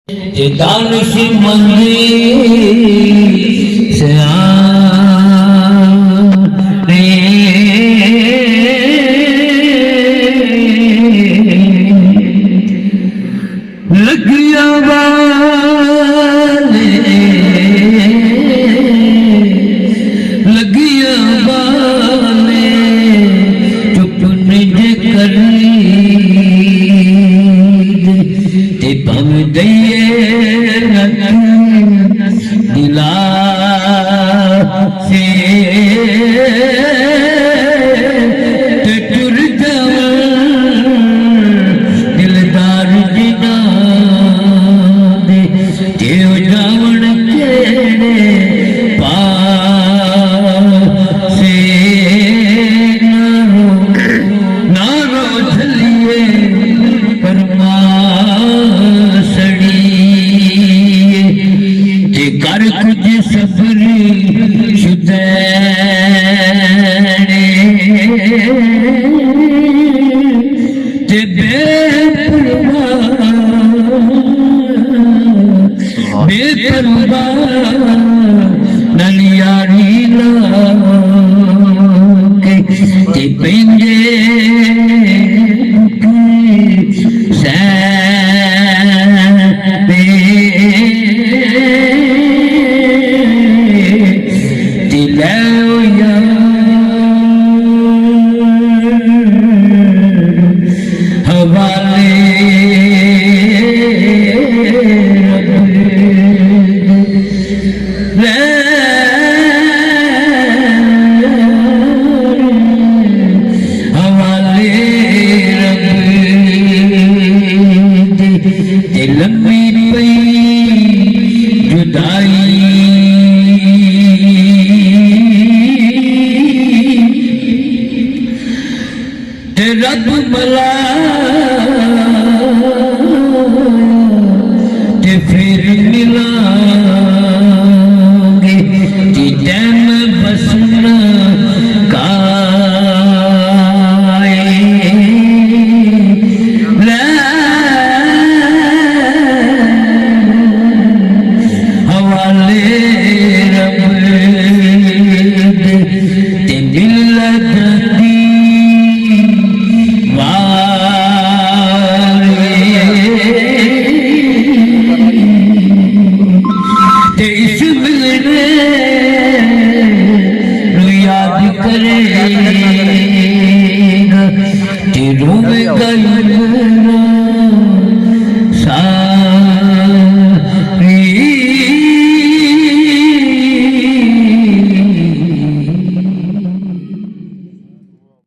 दानिश मंदी से लगिया वाले लगिया वाले चुप निज करी ते पम दइए दिला से ते टुर दिलदार जिना दे देव जावण केड़े पासे नारो झलिए परमा कर कुछ सफरी शुदैने ते बेपरवाह नलियारी लाके ते पेंजे रब मला ते फिर